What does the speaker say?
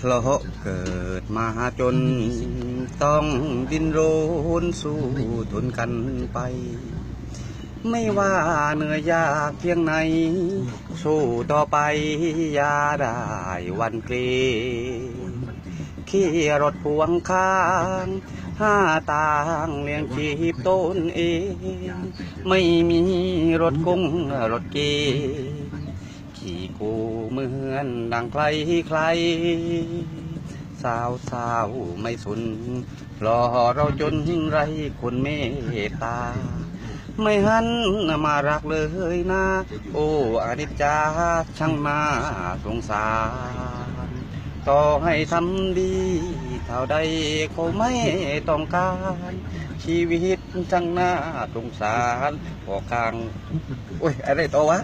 เพราะเกิดมาจนต้องดิ้นรนสู้ทนกันไปไม่ว่าเหนื่อยยากเพียงไหนสู้ต่อไปอย่าได้วันเกรงขี่รถพ่วงข้างหาต่างเลี้ยงชีพตนเองไม่มีรถกุ้งรถเกขี่กูเหมือนดังใครใครสาวไม่สนรอเราจนไรคนเมตตาไม่หันมารักเลยนะโอ้อนิจจาช่างน่าสงสารต่อให้ทำดีเท่าใดเขาไม่ต้องการชีวิตช่างน่าสงสารพอคางโอ้ยอะไรต่อวะ